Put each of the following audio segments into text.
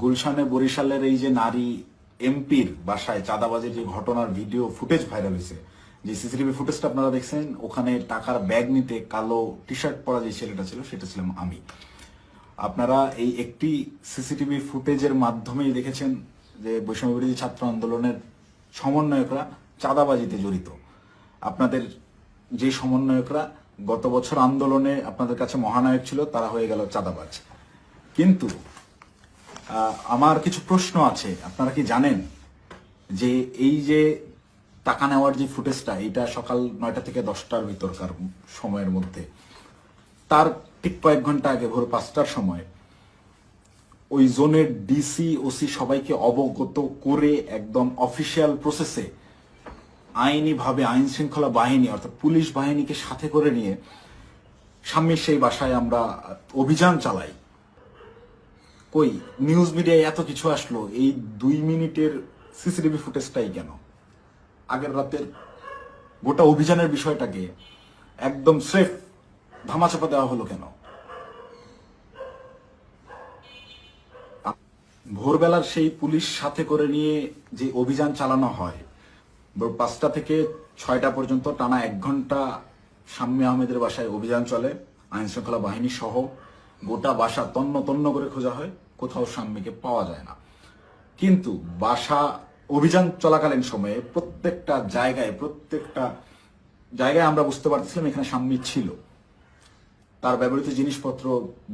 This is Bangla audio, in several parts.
গুলশানে বরিশালের এই যে নারী এমপির বাসায় চাঁদাবাজির যে ঘটনার ভিডিও ফুটেজ ভাইরাল হয়েছে, যে সিসিটিভি ফুটেজটা আপনারা দেখছেন, ওখানে টাকার ব্যাগ নিতে কালো টি শার্ট পরা যে ছেলেটা ছিল সেটা ছিলাম আমি। আপনারা এই একটি সিসিটিভি ফুটেজের মাধ্যমেই দেখেছেন যে বৈষম্য বিরোধী ছাত্র আন্দোলনের সমন্বয়করা চাঁদাবাজিতে জড়িত। আপনাদের যে সমন্বয়করা গত বছর আন্দোলনে আপনাদের কাছে মহানায়ক ছিল, তারা হয়ে গেল চাঁদাবাজ। কিন্তু আমার কিছু প্রশ্ন আছে। আপনারা কি জানেন যে এই যে টাকা নেওয়ার যে ফুটেজটা, এটা সকাল 9টা থেকে 10টার ভিতরকার সময়ের মধ্যে, তার ঠিক কয়েক ঘন্টা আগে ভোর 5টার সময় ওই জোনের ডিসি ওসি সবাইকে অবগত করে একদম অফিসিয়াল প্রসেসে আইনিভাবে আইন শৃঙ্খলা বাহিনী অর্থাৎ পুলিশ বাহিনীকে সাথে করে নিয়ে স্বামীর সেই বাসায় আমরা অভিযান চালাই। কই নিউজ মিডিয়ায় এত কিছু আসলো, এই 2 মিনিটের সিসিটিভি ফুটেজটাই কেন? আগের রাতের গোটা অভিযানের বিষয়টাকে একদম সেফ ধামাচাপা দেওয়া হলো কেন? ভোরবেলার সেই পুলিশ সাথে করে নিয়ে যে অভিযান চালানো হয়, 5টা থেকে 6টা পর্যন্ত টানা 1 ঘন্টা শাম্মী আহমেদের বাসায় অভিযান চলে, আইন শৃঙ্খলা বাহিনী সহ গোটা বাসা তন্ন তন্ন করে খোঁজা হয়, কোথাও শাম্মীকে পাওয়া যায় না। কিন্তু বাসা অভিযান চলাকালীন সময়ে প্রত্যেকটা জায়গায় আমরা বুঝতে পারছিলাম এখানে শাম্মী ছিল। তার ব্যবহৃত জিনিসপত্র,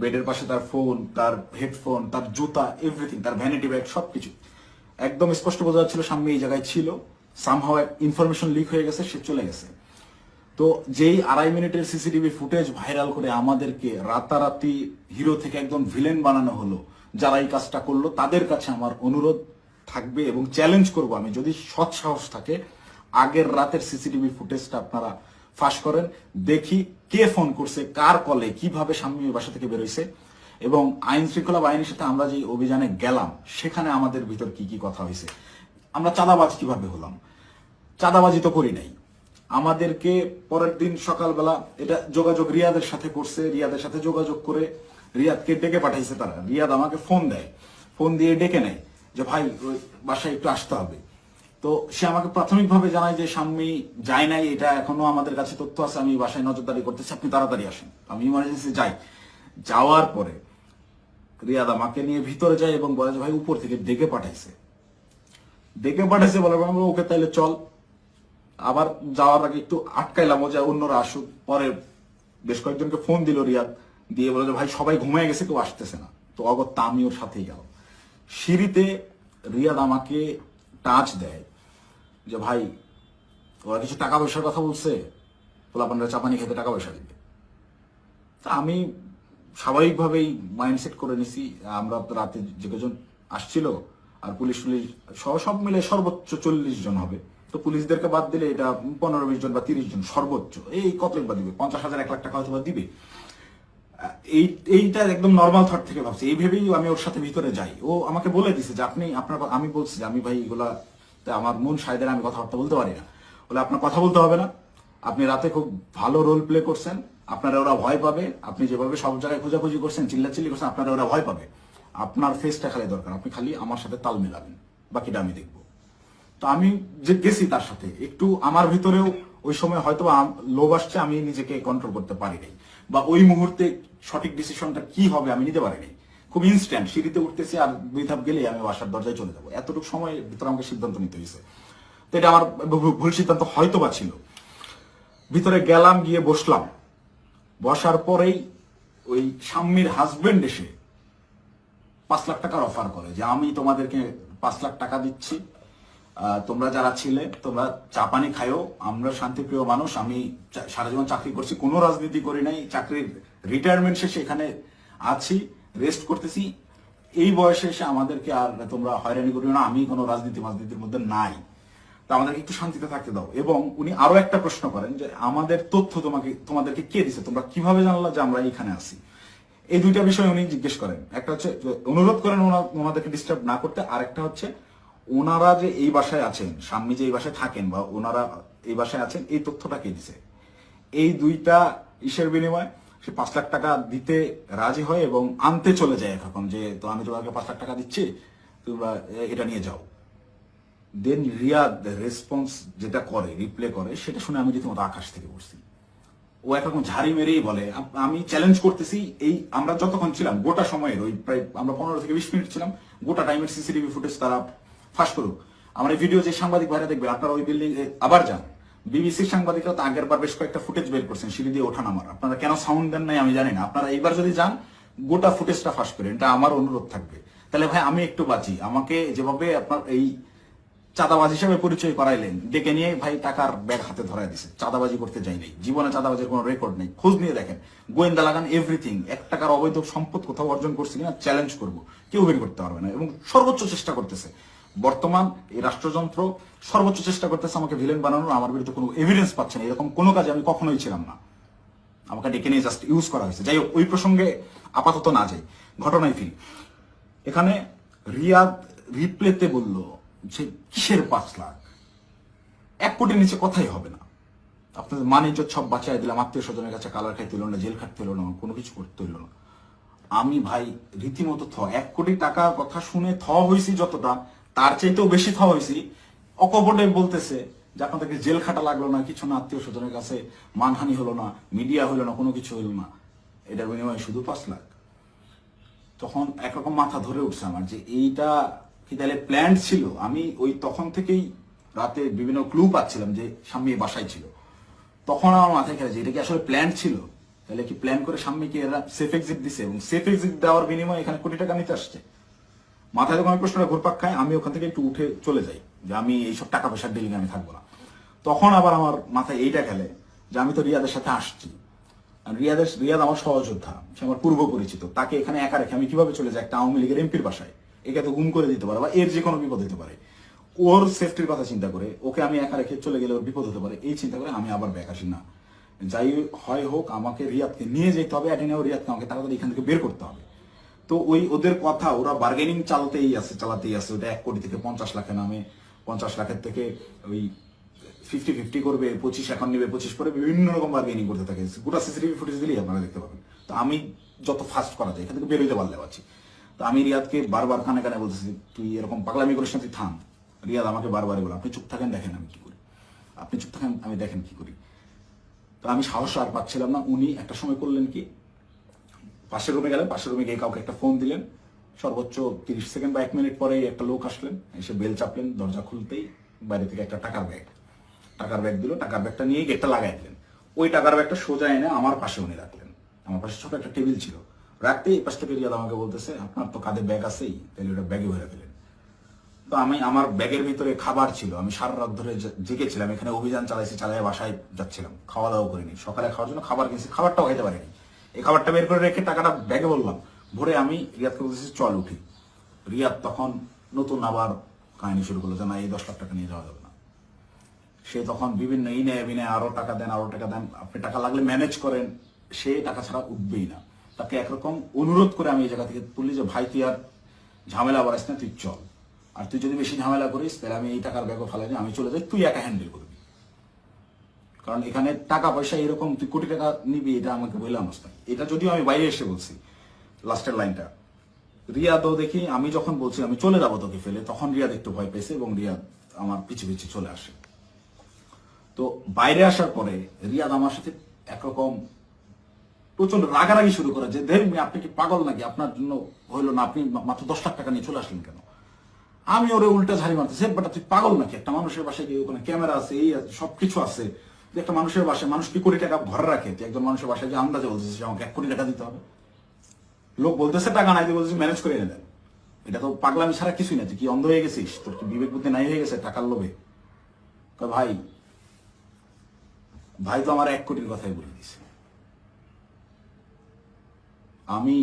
বেডের পাশে তার ফোন, তার হেডফোন, তার জুতা, এভরিথিং, তার ভ্যানিটি ব্যাগ, সবকিছু একদম স্পষ্ট বোঝা যাচ্ছিল শাম্মী এই জায়গায় ছিল। সামহাও ইনফরমেশন লিক হয়ে গেছে, সে চলে গেছে। তো যেই 2.5 মিনিটের সিসিটিভি ফুটেজ ভাইরাল করে আমাদেরকে রাতারাতি হিরো থেকে একদম ভিলেন বানানো হলো, যারা এই কাজটা করলো তাদের কাছে আমার অনুরোধ থাকবে এবং চ্যালেঞ্জ করব আমি, যদি সৎ সাহস থাকে আগের রাতের সিসিটিভি ফুটেজটা আপনারা ফাঁস করেন, দেখি কে ফোন করছে, কার কলে, কিভাবে স্বামী বাসা থেকে বেরোইছে, এবং আইন শৃঙ্খলা বাহিনীর সাথে আমরা যে অভিযানে গেলাম সেখানে আমাদের ভিতর কি কি কথা হয়েছে। আমরা চাঁদাবাজ কিভাবে হলাম? চাঁদাবাজি তো করি নাই। আমাদেরকে পরের দিন সকালবেলা এটা যোগাযোগ রিয়াদের সাথে করছে, রিয়াদের সাথে যোগাযোগ করে রিয়াদকে ডেকে পাঠাইছে তারা। রিয়াদ আমাকে ফোন দেয়, ফোন দিয়ে ডেকে নেয় যে ভাই ওই বাসায় একটু আসতে হবে। তো সে আমাকে প্রাথমিকভাবে জানায় যে স্বামী যায় নাই, এটা এখনো আমাদের কাছে তথ্য আছে, আমি বাসায় নজরদারি করতেছি, আপনি তাড়াতাড়ি আসেন। আমি ইমার্জেন্সি যাই। যাওয়ার পরে রিয়াদ আমাকে নিয়ে ভিতরে যায় এবং বলে যে ভাই উপর থেকে ডেকে পাঠাইছে। বলে ওকে তাইলে চল। আবার যাওয়ার আগে একটু আটকাইলাম যে অন্যরা আসুক। পরে বেশ কয়েকজনকে ফোন দিল রিয়াদ, দিয়ে বলে যে ভাই সবাই ঘুমিয়ে গেছে, কেউ আসতেছে না। তো অগত্যা আমি ওর সাথেই গেল। সিঁড়িতে রিয়াদ আমাকে টাচ দেয় যে ভাই ওরা কিছু টাকা পয়সার কথা বলছে, পোলাপানরা চাপানি খেতে টাকা পয়সা দিবে। তা আমি স্বাভাবিকভাবেই মাইন্ডসেট করে নিছি, আমরা রাতে যে কজন আসছিল আর পুলিশ সহ সব মিলে সর্বোচ্চ 40 জন হবে। তো পুলিশদেরকে বাদ দিলে এটা 15-20 জন বা 30 জন সর্বোচ্চ। এই কতই বা দিবে, 50,000 1 লাখ টাকা হয়তো বা দিবে। এইটা একদম নর্মাল থট থেকে ভাবছি। এই ভেবেই আমি ওর সাথে ভিতরে যাই। ও আমাকে বলে দিছে যে আমি বলছি যে আমি ভাই এগুলা আমার মন সাইদের, আমি কথাবার্তা বলতে পারি না। বলে আপনার কথা বলতে হবে না, আপনি রাতে খুব ভালো রোল প্লে করছেন, আপনারা ওরা ভয় পাবে। আপনি যেভাবে সব জায়গায় খোঁজাখুঁজি করছেন, চিল্লাচিল্লি করছেন, আপনারা ওরা ভয় পাবে। আপনার ফেসটা খালি দরকার, আপনি খালি আমার সাথে তাল মেলাবেন, বাকিটা আমি দেখবো। তো আমি যে গেছি তার সাথে, একটু আমার ভিতরেও ওই সময় হয়তো লোভ আসছে, আমি নিজেকে কন্ট্রোল করতে পারি নাই, বা ওই মুহূর্তে সঠিক ডিসিশনটা কি হবে আমি নিতে পারি নাই। খুব ইনস্ট্যান্ট সিঁড়িতে উঠতেছি আর 2 ধাপ গেলে আমি বাসার দরজায় চলে যাবো, এতটুকু সময় ভিতরে আমাকে সিদ্ধান্ত নিতে হয়েছে। তো এটা আমার ভুল সিদ্ধান্ত হয়তো বা ছিল। ভিতরে গেলাম, গিয়ে বসলাম। বসার পরেই ওই স্বামীর হাজবেন্ড এসে 5 লাখ টাকার অফার করে যে আমি তোমাদেরকে 5 লাখ টাকা দিচ্ছি, তোমরা যারা ছিলে তোমরা চা পানি খায়ো, আমরা শান্তিপ্রিয় মানুষ, আমি সারা জীবন চাকরি করছি, কোনো রাজনীতি করি নাই, চাকরির রিটায়ারমেন্ট শেষে এখানে আছি, রেস্ট করতেছি, এই বয়সে এসে আমাদেরকে আর তোমরা হয়রানি করিও না, আমি কোনো রাজনীতির মধ্যে নাই, তো আমাদেরকে একটু শান্তিতে থাকতে দাও। এবং উনি আরো একটা প্রশ্ন করেন যে আমাদের তথ্য তোমাদেরকে কে দিছে, তোমরা কিভাবে জানলা যে আমরা এখানে আছি? এই 2টা বিষয় উনি জিজ্ঞেস করেন। একটা হচ্ছে অনুরোধ করেন ওনাদেরকে ডিস্টার্ব না করতে, আর একটা হচ্ছে ওনারা যে এই বাসায় আছেন, স্বামী যে এই বাসায় থাকেন বা ওনারা এই বাসায় আছেন, এই তথ্যটা কে দিছে। এই 2টা ইসের বিনিময়ে সে 5 লাখ টাকা দিতে রাজি হয় এবং আনতে চলে যায় এখন, যে তো আমি তোমাকে 5 লাখ টাকা দিচ্ছি, তোমরা এটা নিয়ে যাও। দেন রিয়াদ রেসপন্স যেটা করে, রিপ্লে করে, সেটা শুনে আমি রীতিমতো আকাশ থেকে পড়ছি। ও একরকম ঝাড়ি মেরেই বলে, আমি চ্যালেঞ্জ করতেছি, এই আমরা যতক্ষণ ছিলাম গোটা সময়ের ওই প্রায় আমরা 15 থেকে 20 মিনিট ছিলাম, গোটা টাইমের সিসিটিভি ফুটেজ তারা ফাঁস করুক। আমার এই ভিডিও যে সাংবাদিক ভাইরা দেখবে, আপনারা ওই বিল্ডিং আবার যান, বিবিসির সাংবাদিকরা তো আগের বার বেশ কয়েকটা ফুটেজ বের করছেন সিঁড়ি দিয়ে ওঠা নামার। আপনারা কেন সাউন্ড দেন নাই আমি জানি না। আপনারা এইবার যদি যান গোটা ফুটেজটা ফাঁস করেন, এটা আমার অনুরোধ থাকবে। তাহলে ভাই আমি একটু বাঁচি। আমাকে যেভাবে আপনার এই চাঁদাবাজ হিসেবে পরিচয় করাইলেন, ডেকে নিয়ে ভাই টাকার ব্যাগ হাতে ধরাই দিছে। চাঁদাবাজি করতে যাই নাই, জীবনে চাঁদাবাজির কোনো রেকর্ড নেই, খোঁজ নিয়ে দেখেন, গোয়েন্দা লাগান, এভরিথিং। 1 টাকার অবৈধ সম্পদ কোথাও অর্জন করছি কিনা চ্যালেঞ্জ করব, কেউ বের করতে পারবে না। এবং সর্বোচ্চ চেষ্টা করতেছে বর্তমান এই রাষ্ট্রযন্ত্র, সর্বোচ্চ চেষ্টা করতেছে আমাকে ভিলেন বানানোর। আমার বিরুদ্ধে কোনো এভিডেন্স পাচ্ছে না, এরকম কোনো কাজে আমি কখনোই ছিলাম না। আমাকে ডেকে নিয়ে জাস্ট ইউজ করা হয়েছে। যাই হোক, ওই প্রসঙ্গে আপাতত না যাই, ঘটনায় ফিরি। এখানে রিয়াদ রিপ্লেতে বলল যে কিসের 5 লাখ, 1 কোটির নিচে কথাই হবে না। আপনাদের মান ইজ্জত সব বাঁচাই দিলাম, আত্মীয় স্বজনের কাছে কালার খাইতে হলো না, জেল খাটতে হলো না, কোনো কিছু করতে হলো না। আমি ভাই রীতিমতো 1 কোটি টাকার কথা শুনে হয়েছি যতটা, তার চাইতেও বেশি হয়েছি। অকপটে বলতেছে যে আপনাদেরকে জেল খাটা লাগলো না, কিছু না, আত্মীয় স্বজনের কাছে মানহানি হলো না, মিডিয়া হলো না, কোনো কিছু হলো না, এটার বিনিময়ে শুধু 5 লাখ। তখন একরকম মাথা ধরে উঠছে আমার, যে এইটা কি তাহলে প্ল্যান ছিল? আমি ওই তখন থেকেই রাতে বিভিন্ন ক্লু পাচ্ছিলাম যে স্বামী বাসায় ছিল। তখন আমার মাথায় খেলে যে এটা কি আসলে প্ল্যান ছিল? তাহলে কি প্ল্যান করে স্বামীকে এরা সেফ এক্সিট দিছে, এবং সেফ এক্সিট দেওয়ার বিনিময়ে এখানে কোটি টাকা নিতে আসছে। মাথায় যখন আমি প্রশ্নটা ঘুরপাক খায়, আমি ওখান থেকে একটু উঠে চলে যাই, যে আমি এইসব টাকা পয়সার ডিলিং আমি থাকবো না। তখন আবার আমার মাথায় এইটা খেলে যে আমি তো রিয়াদের সাথে আসছি, রিয়াদ আমার সহযোদ্ধা, সে আমার পূর্ব পরিচিত, তাকে এখানে একা রেখে আমি কিভাবে চলে যাই একটা আওয়ামী লীগের এমপির বাসায়? একে তো গুম করে দিতে পারে, বা এর যে কোনো বিপদ হতে পারে। ওর সেফটির কথা চিন্তা করে ওকে আমি একা রেখে চলে গেলে ওর বিপদ হতে পারে, এই চিন্তা করে আমি আবার ব্যাক আসি না। যাই হয় হোক, আমাকে রিয়াদকে নিয়ে যেতে হবে, অ্যাটেনেও রিয়াদকে আমাকে তাড়াতাড়ি এখান থেকে বের করতে হবে। তো ওই ওদের কথা, ওরা বার্গেনিং চালাতেই আছে। ওটা 1 কোটি থেকে 50 লাখে নামে, 50 লাখের থেকে ওই 50-50 করবে, 25 এখন নেবে, 25 পরে বিভিন্ন রকম বার্গেনিং করতে থাকে। গোটা সিসিটিভি ফুটেজ দিলেই আপনারা দেখতে পাবেন। তো আমি যত ফাস্ট করা যায় এখান থেকে বেরোতে পারলে পারছি। তো আমি রিয়াদকে বারবার কানে কানে বলতেছি, তুই এরকম পাগলামি করিস না, তুই থাম। রিয়াদ আমাকে বারবারই বলে, আপনি চুপ থাকেন, দেখেন আমি কি করি, আপনি চুপ থাকেন, আমি দেখেন কি করি। তো আমি সাহস আর পাচ্ছিলাম না। উনি একটা সময় করলেন কি, পাশের রুমে গেলেন, পাশের রুমে গিয়ে কাউকে একটা ফোন দিলেন, সর্বোচ্চ 30 সেকেন্ড বা 1 মিনিট পরে একটা লোক আসলেন, এসে বেল চাপলেন, দরজা খুলতেই বাইরে থেকে একটা টাকার ব্যাগ দিল, টাকার ব্যাগটা নিয়ে গেটটা লাগাই দিলেন। ওই টাকার ব্যাগটা সোজা এনে আমার পাশে উনি রাখলেন। আমার পাশে ছোট একটা টেবিল ছিল, রাখতেই এই পাশ থেকে রিয়াদ আমাকে বলতেছে, আপনার তো কাঁধে ব্যাগ আছেই, তাহলে ওটা ব্যাগে ভরে ফেলেন। তো আমার ব্যাগের ভিতরে খাবার ছিল, আমি সারা রাত ধরে জেগেছিলাম, এখানে অভিযান চালিয়ে বাসায় যাচ্ছিলাম, খাওয়া দাওয়া করিনি, সকালে খাওয়ার জন্য খাবার কিনছি, খাবারটাও খেতে পারিনি। এই খাবারটা বের করে রেখে টাকাটা ব্যাগে বললাম ভরে, আমি রিয়াদকে বলতেছি চল উঠি। রিয়াদ তখন নতুন আবার কাহিনী শুরু করলো যে না, এই 10 লাখ টাকা নিয়ে যাওয়া যাবে না। সে তখন বিভিন্ন বিনে আরো টাকা দেন, আপনি টাকা লাগলে ম্যানেজ করেন। সে টাকা ছাড়া উঠবেই না। তাকে একরকম অনুরোধ করে আমি এই জায়গা থেকে বললি যে ভাই তুই আর ঝামেলা বাড়াইস না, তুই চল, আর তুই যদি বেশি ঝামেলা করিস তাহলে আমি এই টাকার ব্যাগও ফেলাই, আমি চলে যাই, তুই একা হ্যান্ডেল করবি। কারণ এখানে টাকা পয়সা এরকম তুই কোটি টাকা নিবি, এটা আমাকে বললাম না। এটা যদিও আমি বাইরে এসে বলছি, লাস্টের লাইনটা। রিয়াদও দেখি আমি যখন বলছি আমি চলে যাবো তোকে ফেলে, তখন রিয়াদ একটু ভয় পেয়েছে এবং রিয়াদ আমার পিছু পিছু চলে আসে। তো বাইরে আসার পরে রিয়াদ আমার সাথে একরকম প্রচন্ড রাগারাগি শুরু করে, যে দেখবি আপনি কি পাগল নাকি, আপনার জন্য হইলো না, আপনি মাত্র 10 লাখ টাকা নিয়ে চলে আসলেন কেন? আমি ওরে উল্টা ঝাড়ি মারতেছি, বাট তুই পাগল নাকি, একটা মানুষের বাসায় গিয়ে ওখানে ক্যামেরা আছে, এই আছে, সবকিছু আছে, একটা মানুষের বাসায় মানুষ কি কোটি টাকা ঘরে রাখে, তুই একজন মানুষের বাসায় যে আন্দাজে বলতেছিস আমাকে 1 কোটি টাকা দিতে হবে? লোক বলতেছে টাকা নাই, বলতেছি ম্যানেজ করে এনে দেন। এটা তো পাগলামি ছাড়া কিছুই না। তুই কি অন্ধ হয়ে গেছিস? তোর কি বিবেক বুদ্ধি নাই হয়ে গেছে টাকার লোভে? ভাই ভাই তো আমার 1 কোটির কথাই বলে দিছে। আমি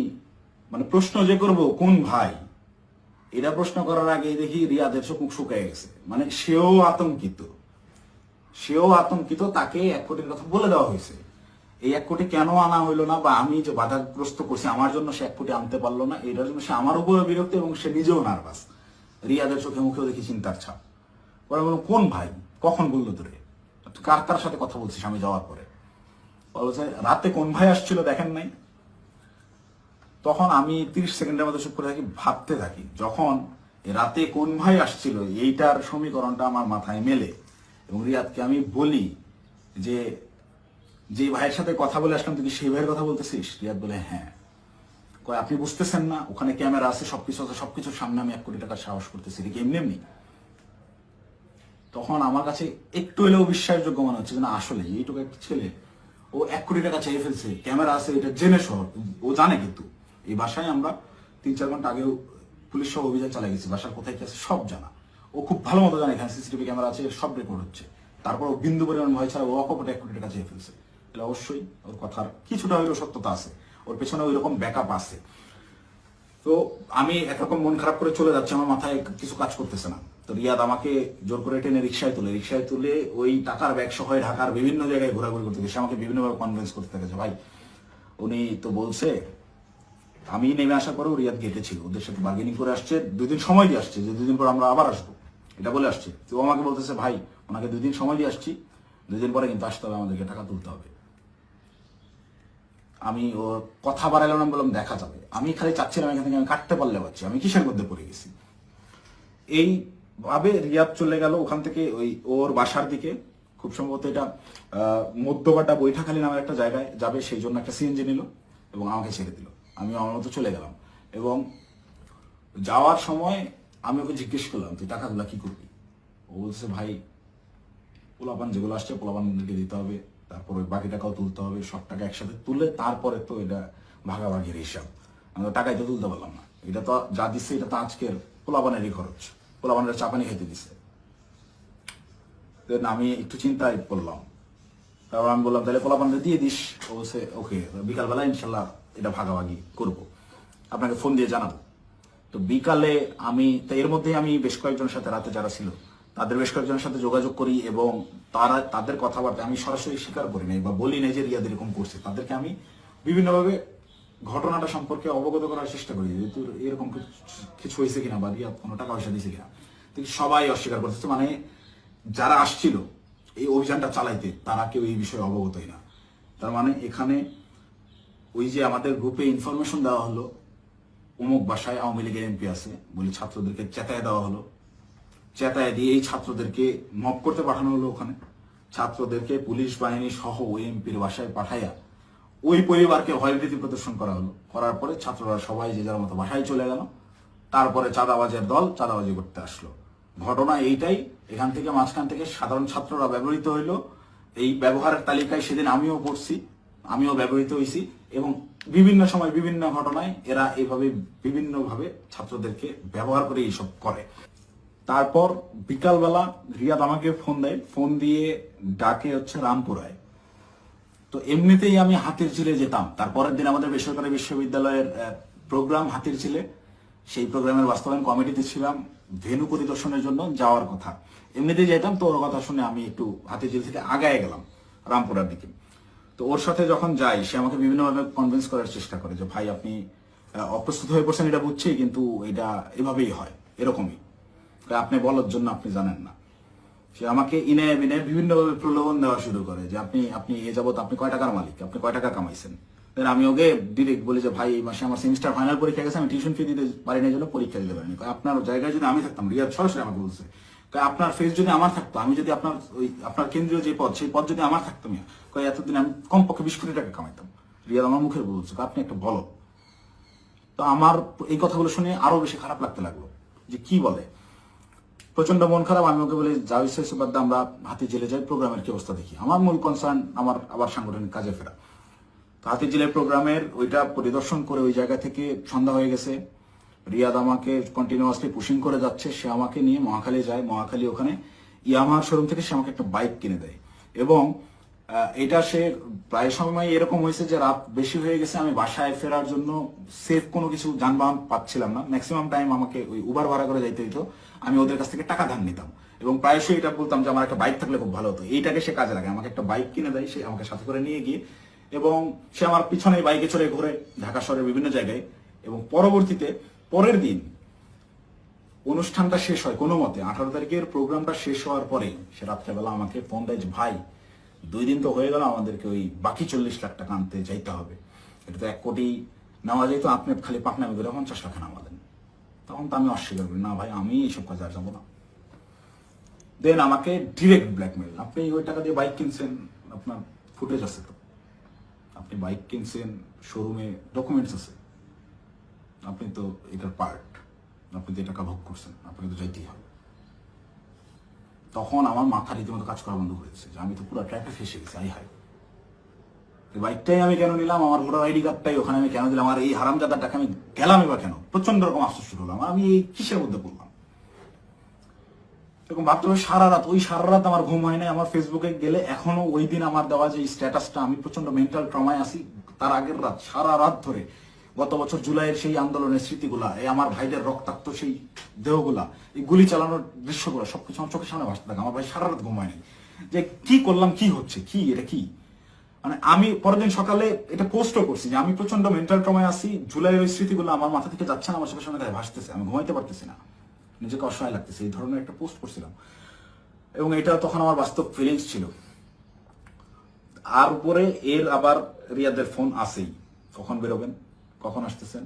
মানে প্রশ্ন যে করব কোন ভাই, এটা প্রশ্ন করার আগে দেখি রিয়াদের চোখ মুখ শুকিয়ে গেছে। মানে সেও আতঙ্কিত, তাকে 1 কোটির কথা বলে দেওয়া হয়েছে। এই 1 কোটি কেন আনা হইলো না, বা আমি যে বাধাগ্রস্ত করছি আমার জন্য সে 1 কোটি আনতে পারলো না, এটার জন্য সে আমার উপরে বিরক্ত এবং সে নিজেও নার্ভাস। রিয়াদের চোখে মুখেও দেখি চিন্তার ছাপ। ওরা বলল কোন ভাই, কখন বললো তোরে, কার সাথে কথা বলছিস আমি যাওয়ার পরে? বলছে রাতে কোন ভাই আসছিল দেখেন নাই? তখন আমি 30 সেকেন্ডের মধ্যে চুপ করে থাকি, ভাবতে থাকি। যখন রাতে কোন ভাই আসছিল এইটার সমীকরণটা আমার মাথায় মেলে এবং রিয়াদকে আমি বলি যে যে ভাইয়ের সাথে কথা বলে আসলাম তুই কি সেই ভাইয়ের কথা বলতেছিস? রিয়াদ বলে হ্যাঁ। কয় আপনি বুঝতেছেন না ওখানে ক্যামেরা আছে, সবকিছু আছে, সবকিছুর সামনে আমি 1 কোটি টাকার সাহস করতেছি, এটা কি এমনি এমনি? তখন আমার কাছে একটু এলেও বিশ্বাসযোগ্য মনে হচ্ছে যে না আসলে এইটুকু একটা ছেলে ও 1 কোটি টাকা চেয়ে ফেলছে, ক্যামেরা আছে, এটা জেনে শহর ও জানে। কিন্তু এই বাসায় আমরা 3-4 ঘন্টা আগেও পুলিশ সহ অভিযান চালিয়ে গেছি, বাসার কোথায় কি আছে সব জানা। ও খুব ভালো মতো জানে এখানে সিসিটিভি ক্যামেরা আছে, সব রেকর্ড হচ্ছে। তারপর ও বিন্দু পরিমাণ ভয় ছাড়া ও অকপটে 1 কোটি টাকা চেয়ে ফেলছে। তাহলে অবশ্যই ওর কথার কিছুটা হলেও সত্যতা আছে, ওর পেছনে ওই রকম ব্যাকআপ আছে। তো আমি একরকম মন খারাপ করে চলে যাচ্ছি, আমার মাথায় কিছু কাজ করতেছে না। তো রিয়াদ আমাকে জোর করে টেনে রিক্সায় তুলে ওই টাকার ব্যাগ সহ ঢাকার বিভিন্ন জায়গায় ঘোরাঘুরি করতে গেছে। আমাকে বিভিন্নভাবে কনভিন্স করতে থাকে যে ভাই উনি তো বলছে। আমি নেমে আসার পরেও রিয়াদ গেটে ছিল, ওদের সাথে বার্গেনিং করে আসছে, 2 দিন সময় দিয়ে আসছে যে 2 দিন পর আমরা আবার আসবো, এটা বলে আসছে। তো আমাকে বলতেছে ভাই ওনাকে 2 দিন সময় দিয়ে আসছি, 2 দিন পরে কিন্তু আসতে হবে, আমাদেরকে টাকা তুলতে হবে। আমি ওর কথা বাড়াইলাম না, বললাম দেখা যাবে। আমি খালি চাচ্ছিলাম এখান থেকে আমি কাটতে পারলে পাচ্ছি, আমি কিসের মধ্যে পড়ে গেছি। এইভাবে রিয়াদ চলে গেল ওখান থেকে ওই ওর বাসার দিকে। খুব সম্ভবত এটা মধ্যবাটা বৈঠাখালী নামের একটা জায়গায় যাবে, সেই জন্য একটা সিএনজি নিল এবং আমাকে ছেড়ে দিল। আমি আমার মতো চলে গেলাম এবং যাওয়ার সময় আমি ওকে জিজ্ঞেস করলাম তুই টাকাগুলো কি করবি? ও বলছে ভাই পোলাপান যেগুলো আসছে পোলাপানদেরকে দিতে হবে, তারপর ওই বাকি টাকাও তুলতে হবে, সব টাকা একসাথে তুলে তারপরে তো এটা ভাগাভাগির হিসাব। আমি তো টাকাই তো তুলতে পারলাম না, এটা তো যা দিচ্ছে এটা তো আজকের পোলাপানেরই খরচ, পোলাপানের চাপানি খেতে দিছে। আমি একটু চিন্তায় পড়লাম, তারপর আমি বললাম তাহলে পোলাপানটা দিয়ে দিস। ও বলছে ওকে, বিকালবেলা ইনশাল্লাহ এটা ভাগাভাগি করবো, আপনাকে ফোন দিয়ে জানাবো। তো বিকালে আমি তো এর মধ্যে আমি বেশ কয়েকজনের সাথে রাতে যারা ছিল তাদের বেশ কয়েকজনের সাথে যোগাযোগ করি এবং তাদের কথাবার্তা আমি সরাসরি স্বীকার করি নাই বা বলি নাই যে রিয়াদ এরকম করছে। তাদেরকে আমি বিভিন্নভাবে ঘটনাটা সম্পর্কে অবগত করার চেষ্টা করি যে তোর এরকম কিছু হয়েছে কিনা বা রিয়াদ কোনো টাকা পয়সা দিয়েছে কিনা। সবাই অস্বীকার করতেছে, মানে যারা আসছিল এই অভিযানটা চালাইতে তারা কেউ এই বিষয়ে অবগতই না। তার মানে এখানে ওই যে আমাদের গ্রুপে ইনফরমেশন দেওয়া হলো অমুক বাসায় আওয়ামী লীগের এমপি আছে বলে ছাত্রদেরকে চেতায় দেওয়া হলো, চেতায় দিয়ে এই ছাত্রদেরকে মব করতে পাঠানো হলো। ওখানে ছাত্রদেরকে পুলিশ বাহিনী সহ ওই এমপির বাসায় পাঠাইয়া ওই পরিবারকে ভয়ভীতি প্রদর্শন করা হলো। করার পরে ছাত্ররা সবাই যে যার মতো বাসায় চলে গেল। তারপরে চাঁদাবাজের দল চাঁদাবাজি করতে আসলো। ঘটনা এইটাই। এখান থেকে মাঝখান থেকে সাধারণ ছাত্ররা ব্যবহৃত হইলো। এই ব্যবহারের তালিকায় সেদিন আমিও পড়ছি, আমিও ব্যবহৃত হয়েছি এবং বিভিন্ন সময় বিভিন্ন ঘটনায় এরা এইভাবে বিভিন্নভাবে ছাত্রদেরকে ব্যবহার করে এইসব করে। তারপর বিকালবেলা রিয়াদ আমাকে ফোন দেয়, ফোন দিয়ে ডাকে হচ্ছে রামপুরায়। তো এমনিতেই আমি হাতিরঝিলে যেতাম, তারপরের দিন আমাদের বেসরকারি বিশ্ববিদ্যালয়ের প্রোগ্রাম হাতিরঝিলে, সেই প্রোগ্রামের বাস্তবায়ন কমিটিতে ছিলাম, ভেন্যু পরিদর্শনের জন্য যাওয়ার কথা। এমনিতেই যেতাম, তো ওর কথা শুনে আমি একটু হাতিরঝিল থেকে আগায় গেলাম রামপুরার দিকে। তো ওর সাথে যখন যাই সে আমাকে বিভিন্নভাবে কনভিন্স করার চেষ্টা করে যে ভাই আপনি অপ্রস্তুত হয়ে পড়ছেন, এটা বুঝছি, কিন্তু এটা এভাবেই হয়, এরকমই, আপনি বলার জন্য আপনি জানেন না। সে আমাকে ইনায় বিনায় বিভিন্নভাবে প্রলোভন দেওয়া শুরু করে যে আপনি এ যাবত আপনি কয় টাকার মালিক, আপনি কয় টাকা কামাইছেন। আমি ওকে ডিরেক্ট বলি যে ভাই এই মাসে আমার সেমিস্টার ফাইনাল পরীক্ষা গেছে, আমি টিউশন ফি দিতে পারি না, জন্য পরীক্ষা দিতে পারিনি। আপনার জায়গায় যদি আমি থাকতাম, রিয়াদ সরাসরি আমাকে বলছে আপনার ফেস যদি আমার থাকতো, আমি যদি আপনার কেন্দ্রীয় যে পদ সেই পদ যদি আমার থাকতো, এতদিন আমি কমপক্ষে 20 কোটি টাকা কামাইতাম। রিয়াদ আমার মুখের বলছে আপনি একটা বলো। তো আমার এই কথাগুলো শুনে আরো বেশি খারাপ লাগতে লাগলো যে কি বলে, প্রচন্ড মন খারাপ। আমি ওকে বলি যা হয়েছে বাদ দাও, আমরা হাতিরঝিলে যাই, প্রোগ্রামের কি অবস্থা দেখি। আমার মূল কনসার্ন আমার আবার সাংগঠনিক কাজে ফেরা। তো হাতিরঝিলের প্রোগ্রামের ওইটা পরিদর্শন করে ওই জায়গা থেকে সন্ধ্যা হয়ে গেছে। রিয়াদ আমাকে কন্টিনিউয়াসলি পুশিং করে যাচ্ছে, সে আমাকে নিয়ে মহাখালী যায়। মহাখালী ওখানে ইয়ামাহার শোরুম থেকে সে আমাকে একটা বাইক কিনে দেয় এবং এটা সে প্রায় সময় এরকম হয়েছে যে রাত বেশি হয়ে গেছে, আমি বাসায় ফেরার জন্য সেফ কোনো কিছু যানবাহন পাচ্ছিলাম না। ম্যাক্সিমাম টাইম আমাকে ওই উবার ভাড়া করে যাইতে হইতো। আমি ওদের কাছ থেকে টাকা ধার নিতাম এবং প্রায়শই এটা বলতাম যে আমার একটা বাইক থাকলে খুব ভালো হতো। এইটাকে সে কাজে লাগে, আমাকে একটা বাইক কিনে দেয় সে, আমাকে সাথে করে নিয়ে গিয়ে, এবং সে আমার পিছনে বাইকে চড়ে ঘুরে ঢাকা শহরের বিভিন্ন জায়গায়। এবং পরবর্তীতে পরের দিন অনুষ্ঠানটা শেষ হয় কোনো মতে, 18 তারিখের প্রোগ্রামটা শেষ হওয়ার পরে সে রাত্রেবেলা আমাকে ফোন দেয় যে ভাই 2 দিন তো হয়ে গেল, আমাদেরকে ওই বাকি 40 লাখ টাকা আনতে যাইতে হবে। এটা তো 1 কোটি নেওয়া যেত, আপনি খালি পাকনামি করে 50 লাখে নামালেন। তখন তো আমি অস্বীকার করি, না ভাই আমি এইসব কাজে আর যাবো না। দেন আমাকে ডিরেক্ট ব্ল্যাকমেল, আপনি ওই টাকা দিয়ে বাইক কিনছেন, আপনার ফুটেজ আছে তো, আপনি বাইক কিনছেন, শোরুমে ডকুমেন্টস আছে, আপনি তো এটার পার্ট, আপনি যে টাকা ভোগ করছেন আপনাকে তো যাইতেই হবে। তখন আমার মাথা রীতিমতো কাজ করা বন্ধ করেছে যে আমি তো পুরো ট্র্যাপে ফেসে গেছি। আই হাই, এই বাইকটাই আমি কেন নিলাম, আমার ভোটার আইডি কার্ডটাই ওখানে আমি কেন দিলাম, আর এই হারামজাদার টাকা আমি গেলামই বা কেন? প্রচন্ড রকম আফসোস শুরু হলাম, আমি এই কিসের মধ্যে পড়লাম এরকম ভাবতে হবে। সারা রাত আমার ঘুম হয় নাই। আমার ফেসবুকে গেলে এখনো ওই দিন আমার দেওয়া যে স্ট্যাটাসটা, আমি প্রচন্ড মেন্টাল ট্রমায় আছি। তার আগের রাত সারা রাত ধরে গত বছর জুলাইয়ের সেই আন্দোলনের স্মৃতিগুলা, এই আমার ভাইদের রক্তাক্ত সেই দেহগুলা, এই গুলি চালানোর দৃশ্যগুলো সবকিছু আমার চোখের সামনে ভাসতে থাকে। আমার ভাই সারা রাত ঘুম হয় নাই যে কি করলাম, কি হচ্ছে, কি এটা কি। মানে আমি পরের দিন সকালে এটা পোস্টও করছি যে আমি প্রচন্ড মেন্টাল ট্রমায় আছি, জুলাইয়ের ওই স্মৃতিগুলো আমার মাথা থেকে যাচ্ছে না, আমার চোখের সামনে ভাসতেছে, আমি ঘুমাইতে পারতেছি না, নিজেকে অসহায় লাগতেছে, এই ধরনের একটা পোস্ট করছিলাম। এবং এটা তখন আমার বাস্তব ফিলিংস ছিল। আর উপরে এর আবার রিয়াদের ফোন আসেই, কখন বেরোবেন, কখন আসতেছেন,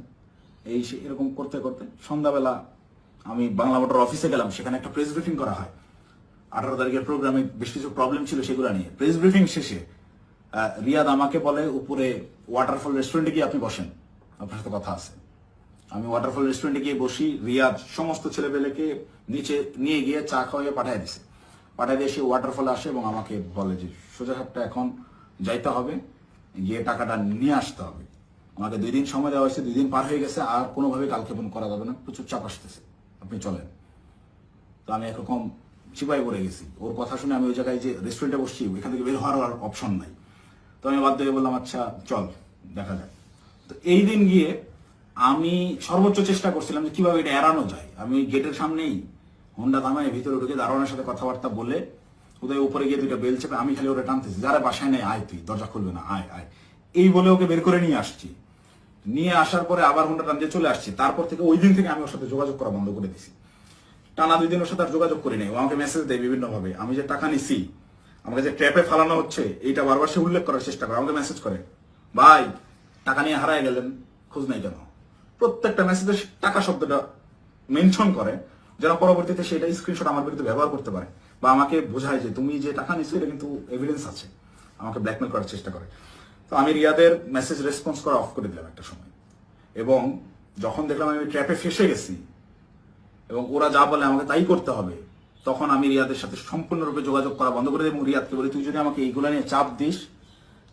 এই এরকম করতে করতে সন্ধ্যাবেলা আমি বাংলা মোটর অফিসে গেলাম। সেখানে একটা প্রেস ব্রিফিং করা হয় 18 তারিখের প্রোগ্রামে, বেশ কিছু প্রবলেম ছিল সেগুলো নিয়ে। প্রেস ব্রিফিং শেষে রিয়াদ আমাকে বলে, উপরে ওয়াটারফল রেস্টুরেন্টে গিয়ে আপনি বসেন, আপনার সাথে কথা আছে। আমি ওয়াটারফল রেস্টুরেন্টে গিয়ে বসি, রিয়াদ সমস্ত ছেলেপেলেকে নিচে নিয়ে গিয়ে চা খাওয়াইয়ে পাঠিয়ে দিছে। পাঠিয়ে দিয়ে সে ওয়াটারফলে আসে এবং আমাকে বলে যে সোজা সাপটা এখন যাইতে হবে, গিয়ে টাকাটা নিয়ে আসতে হবে। আমাকে 2 দিন সময় দেওয়া হয়েছে, 2 দিন পার হয়ে গেছে, আর কোনোভাবে কালক্ষেপণ করা যাবে না, প্রচুর চাপ আসতেছে, আপনি চলেন। তো আমি একরকম চিপাই পড়ে গেছি। ওর কথা শুনে আমি ওই জায়গায় যে রেস্টুরেন্টে বসছি, ওইখান থেকে বের হওয়ার আর অপশন নাই। তো আমি বাধ্য হয়ে বললাম আচ্ছা চল দেখা যায়। তো এই দিন গিয়ে আমি সর্বোচ্চ চেষ্টা করছিলাম যে কিভাবে এটা এড়ানো যায়। আমি গেটের সামনেই হোন্ডা থামায় ভিতরে ঢুকে দারোয়ানের সাথে কথাবার্তা বলে ওদের উপরে গিয়ে 2টা বেল চেপে আমি খালি ওরা টানতেছি, যারা বাসায় নেই আয়, তুই দরজা খুলবে না, আয় আয়, এই বলে ওকে বের করে নিয়ে আসছি। নিয়ে আসার পরে আবার হোন্ডা টান দিয়ে চলে আসছি। তারপর থেকে ওই দিন থেকে আমি ওর সাথে যোগাযোগ করা বন্ধ করে দিছি। টানা 2 দিন ওর সাথে আর যোগাযোগ করি নাই। ও আমাকে মেসেজ দেয় বিভিন্ন ভাবে, আমি যে টাকা নিছি, আমাকে যে ট্র্যাপে ফালানো হচ্ছে এইটা বারবার সে উল্লেখ করার চেষ্টা করে। আমাকে মেসেজ করে, ভাই টাকা নিয়ে হারায় গেলেন, খোঁজ নাই কেন? প্রত্যেকটা মেসেজে টাকা শব্দটা মেনশন করে, যেন পরবর্তীতে সেটা স্ক্রিনশট আমার বিরুদ্ধে ব্যবহার করতে পারে, বা আমাকে বোঝায় যে তুমি যে টাকা নিছো এটা কিন্তু এভিডেন্স আছে, আমাকে ব্ল্যাকমেল করার চেষ্টা করে। তো আমি রিয়াদের মেসেজ রেসপন্স করা অফ করে দিলাম একটা সময়। এবং যখন দেখলাম আমি ট্র্যাপে ফেসে গেছি এবং ওরা যা বলে আমাকে তাই করতে হবে, তখন আমি রিয়াদের সাথে সম্পূর্ণরূপে যোগাযোগ করা বন্ধ করে দিই এবং রিয়াদকে বলি, তুই যদি আমাকে এইগুলো নিয়ে চাপ দিস